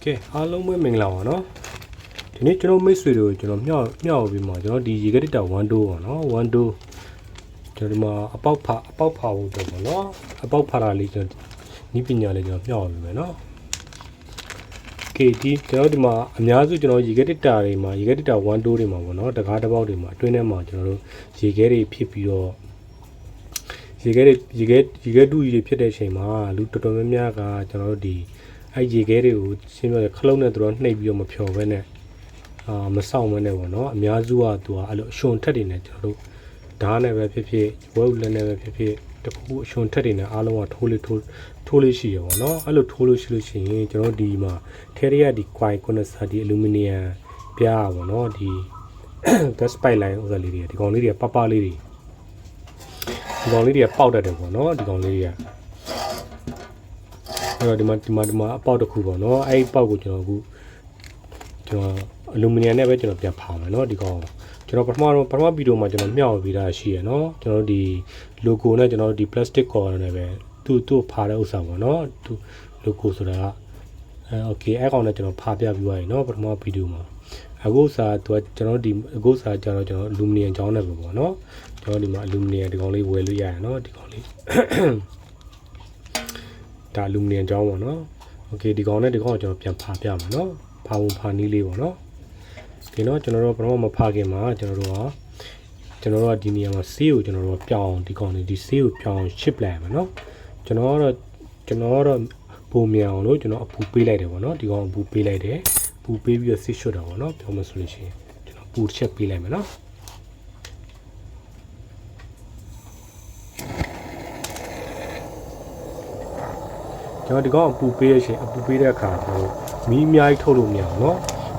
Okay, how long we make now, no? You need to know me, sweet, you know, meow, be more, you know, you get it at one do, no? One do. About power, no? About paralegal, nipping your meow, no? Katie, tell the ma, and you know, you get it at you get it at one do, no? The card about him, 20 months, you know, you get it, peep your. You get do you put a shame, look to Miaga, Janodi. I get it, seem like a clone at the maybe on a pure when Masao whenever, no, Miazua to a shown tutting it. Dana never pipi, world never pipi, the shown tutting, Aloa totally she, or no, I look totally she, Janodima, Terria di quite conus had the aluminium, Pia, or no, the spy line of the lady, the only a papa lady. The only a powder, no, the only the powder cubo, no, I powder, you know, aluminium never to be a power, no, the go. You know, Parma video, my meow vida she, no, you know, the logo, you know, the plastic or never, two paddles, no, two logos. Okay, I want to know, Papa, no, but more video. I go to a general goes at general aluminium, John, no. The aluminium, the only well, yeah, no, the only the aluminium John, no. Okay, the gunner, the gun of Papa, no, Pau Panili, no. You know, General Broma Pagima, General Dinium seal, General Pion, the gun, the seal, Pion, ship lamb, no. General Pumia, no, you know, a poopy lady, no, the gun poopy lady, poopy your sister, no, Thomas Lucy, you know, poor ship lamb, no. Cho đi có bù bê ra cả mì nhai thâu luôn nhau nó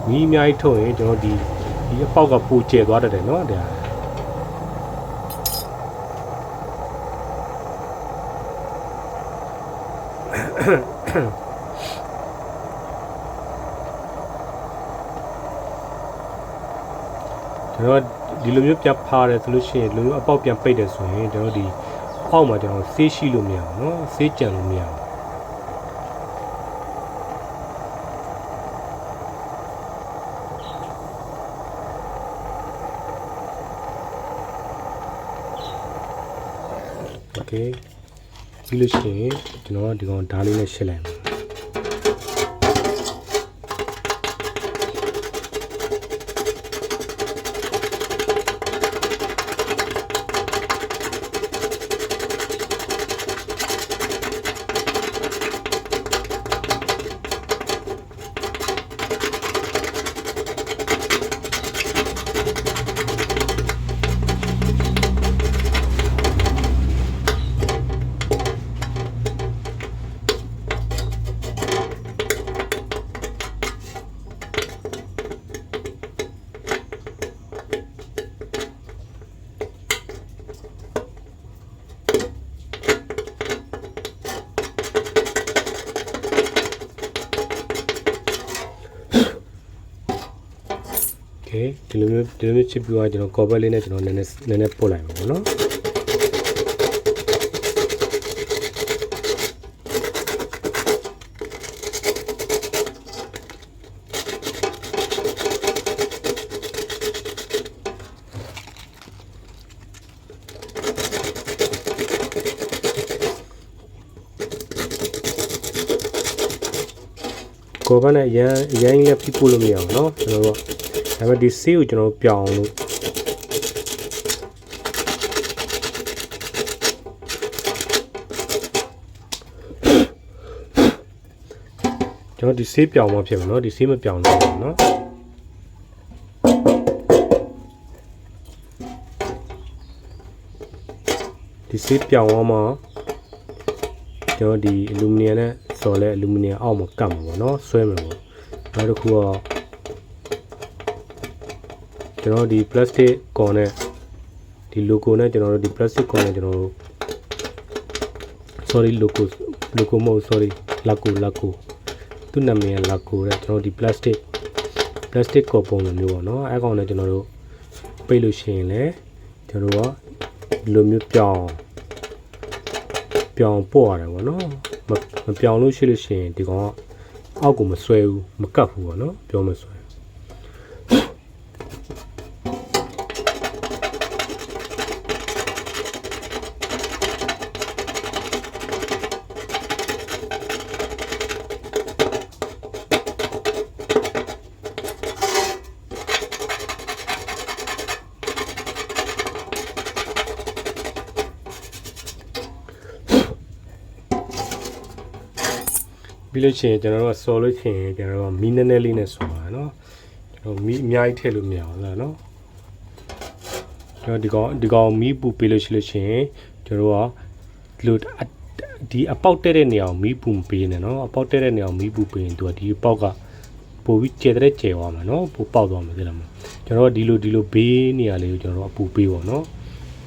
mì nhai thâu ấy cho đi bao cả bù chè đó đấy nó để cho đi lúc nhập chắp pha để solution lúc bao tiền pay để rồi cho đi bao mà cho xí xí luôn nhau nó xí chèn luôn nhau. Okay, you see, you know, the on darling a shilling. Okay, the chip you are, you know, cover in it, nene polai, no? Cover a young people, no? I will deceive you know, piano. You know, deceive piano, no, deceive piano, no. Deceive piano, you know, the aluminium, solid aluminium, almost come, no, swimmable. Not a cool. You know, the plastic corner, the logo, you know, the plastic corner, you know, sorry, logo, sorry, laco, to name laco, you know, the plastic component, you know, I gonna, you know, peluche, you know, lumu pion, pour, you know, but pion, lucy, the အောက်ကိုမဆွဲဘူးမကတ်ဘူးပေါ့နော်ပြောမဆွဲပြီးလို့ရှိရင်ကျွန်တော်တို့ဆော်လို့ရှိရင်ကျွန်တော်တို့မီးနည်းနည်းလေးနဲ့ဆော်ပါနော်ကျွန်တော်မီးအများကြီးထည့်လို့မရဘူးလားနော်ကျွန်တော်ဒီကောင်မီးပူပေးလို့ရှိရင်ကျွန်တော်တို့ကဒီအပေါက်တက်တဲ့နေရာကိုမီးပူပေးနေနော်အပေါက်တက်တဲ့နေရာကိုမီးပူပေးရင်သူကဒီအပေါက်ကပိုပြီးကျဲတဲ့ကျဲသွားမှာနော်ပိုပေါက်သွားမှာသိလားမကျွန်တော်ကဒီလိုဘေးနေရာလေးကိုကျွန်တော်တို့အပူပေးပေါ့နော်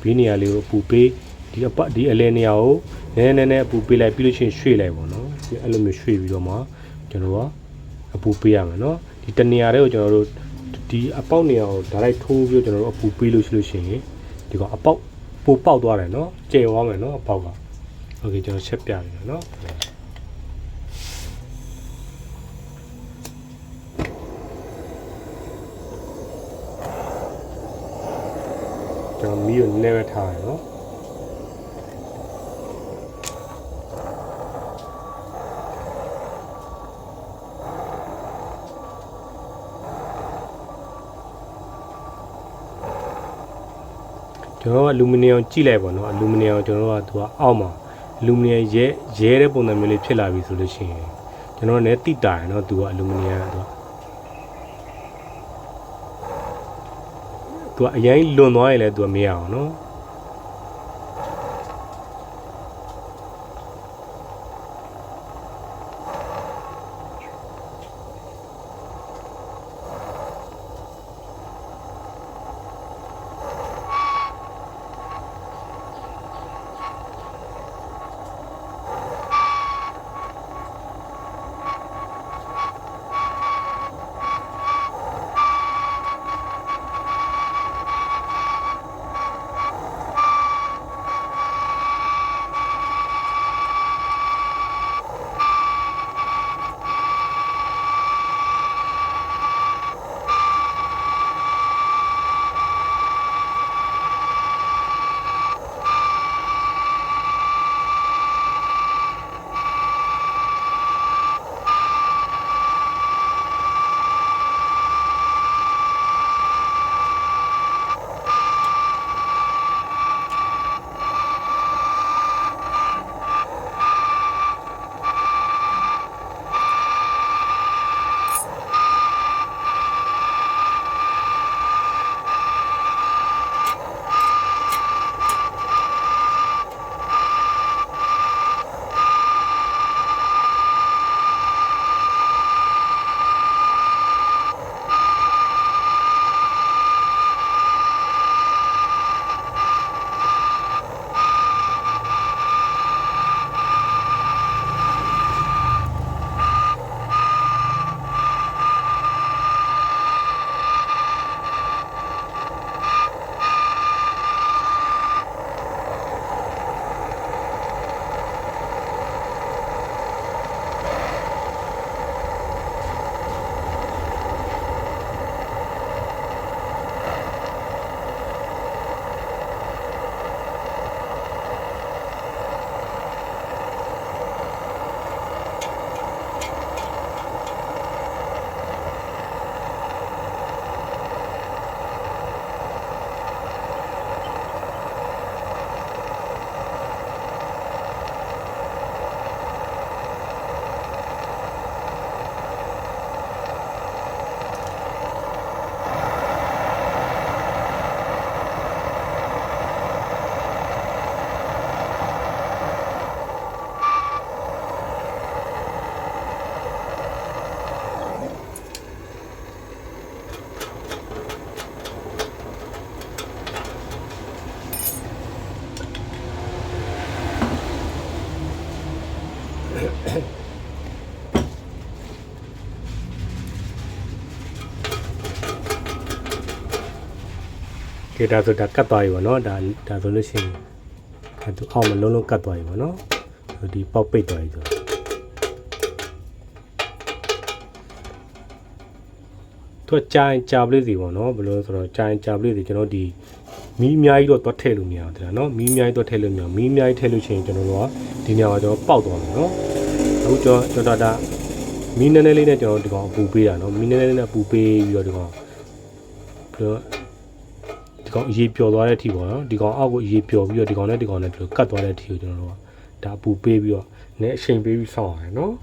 ဘေးနေရာလေးကိုအပူပေးဒီအလဲနေရာကိုနည်းနည်းအပူပေးလိုက်ပြီးလို့ရှိရင်ရွှေ့လိုက်ပေါ့နော်အဲ့လိုမျိုးရွှေ့ပြီးတော့မှကျွန်တော်ကအပူပေးရမယ်နော်ဒီတနေရာလေးကိုကျွန်တော်တို့ဒီအပေါက်နေရာကိုဒါလိုက်ထိုးပြီးကျွန်တော်တို့အပူပေးလို့ရှိရင်ဒီကအပေါက်ပိုပေါက်သွားတယ်နော်ကျဲသွားမယ်နော်အပေါက်ကโอเคကျွန်တော်ချက်ပြပြီနော်ကျွန်တော်မီးကိုနည်းပဲထားရနော်ကျွန်တော်ကအလူမီနီယံကြည့်လိုက်ပါနော်အလူမီနီယံကျွန်တော်ကသူကအောက်မှာအလူမီနီယံရဲတဲ့ပုံစံမျိုးလေးဖြစ်လာပြီဆိုလို့ရှိရင်ကျွန်တော်လည်းတိတာရနော်သူကအလူမီနီယံသူကအရင်လွန်သွားရင်လည်းသူကမရအောင်နော်ကဲဒါဆိုဒါကတ်သွားပြီပေါ့နော်ဒါဆိုလို့ရှိရင်ဒါသူအောက်မှာလုံးကတ်သွားပြီပေါ့နော်ဒီပေါက်ပိတ်သွားပြီဆို သူကကြာပလေးစီပေါ့နော်ဘယ်လိုဆိုတော့ကြာပလေးစီကျွန်တော်ဒီမီးအများကြီးတော့တွတ်ထည့်လို့မရဘူးတဲ့နော်မီးအများကြီးတွတ်ထည့်လို့မရမီးအများကြီးထည့်လို့ရှိရင်ကျွန်တော်တို့ကဒီနေရာမှာကျွန်တော်ပေါက်သွားမယ်နော်အခုကျွန်တော်ဒါမီးနည်းနည်းလေးနဲ့ကျွန်တော်ဒီကောင်အပူပေးတာနော်မီးနည်းနည်းလေးနဲ့အပူပေးပြီးတော့ဒီကောင်အရေးပျော်သွားတဲ့အထိပေါ့နော်ဒီကောင်အောက်ကိုအရေးပျော်ပြီးတော့ဒီကောင်နဲ့ဒီကောင်နဲ့ဒီလိုကတ်သွားတဲ့အထိကိုကျွန်တော်တို့ကဒါအပူပေးပြီးတော့နည်းအချိန်ပေးပြီးစောင့်ရတယ်နော်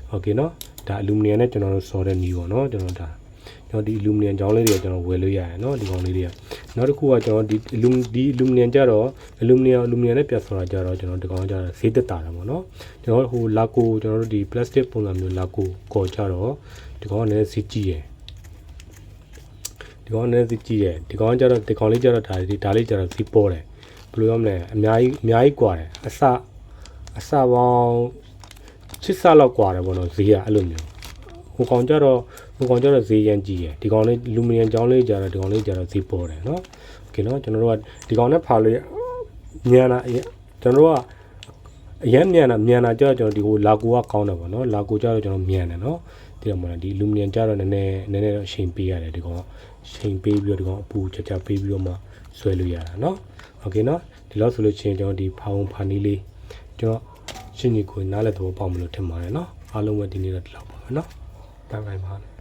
โอเคနော်ဒါအလူမီနီယံနဲ့ကျွန်တော်တို့စော်တဲ့နီးပေါ့နော်ကျွန်တော်ဒီအလူမီနီယံကြောင်းလေးတွေကျွန်တော်ဝယ်လို့ရတယ်နော်ဒီကောင်လေးတွေကနောက်တစ်ခုကကျွန်တော်ဒီအလူမီနီယံကြတော့အလူမီနီယံနဲ့ပြတ်စော်တာကြတော့ကျွန်တော်ဒီကောင်ကြတော့ဈေးသက်တာတယ်ပေါ့နော်ကျွန်တော်ဟိုလာကိုကျွန်တော်တို့ဒီ plastic ပုံစံမျိုးလာကိုကော်ကြတော့ဒီကောင်ကလည်းဈေးကြီးရယ်ဒီကောင်လည်းဈေးကြီးရယ်ဒီကောင်ကြတော့ဒီကောင်လေးကြတော့ဒါလေးကြတော့ဈေးပေါ်တယ်ဘယ်လိုရမလဲအများကြီးกว่าတယ်အစပေါင်း6ဆလောက်กว่าတယ်ပေါ့နော်ဈေးကအဲ့လိုမျိုးဟိုကောင်ကြတော့ဈေးရန်ကြီးရယ်ဒီကောင်လေးလူမီနီယံကြောင်းလေးကြတော့ဒီကောင်လေးကြတော့ဈေးပေါ်တယ်နော်โอเคနော်ကျွန်တော်တို့ကဒီကောင်နဲ့ဖာလို့မြန်တာကျွန်တော်တို့ကအရင်မြန်တာကြတော့ကျွန်တော်ဒီဟိုလာကိုကကောင်းတယ်ပေါ့နော်လာကိုကြတော့ကျွန်တော်မြန်တယ်နော်ဒီတော့မှဒီလူမီနီယံကြတော့နည်းနည်းတော့အချိန်ပေးရတယ်ဒီကောင်ချိန်ပေးပြီးတော့ဒီကောင်အပူချပေးပြီးတော့မှဆွဲလို့ရတာနော်โอเคနော်ဒီလောက်ဆိုလို့ချင်းကျွန်တော်ဒီဖာနီးလေးကျွန်တော်ရှင်းကြီးကိုနားလည်တော့ပေါက်မလို့ထင်ပါတယ်နော်အားလုံးပဲဒီနေ့တော့ဒီလောက်ပါပဲနော်ဘိုင်ပါ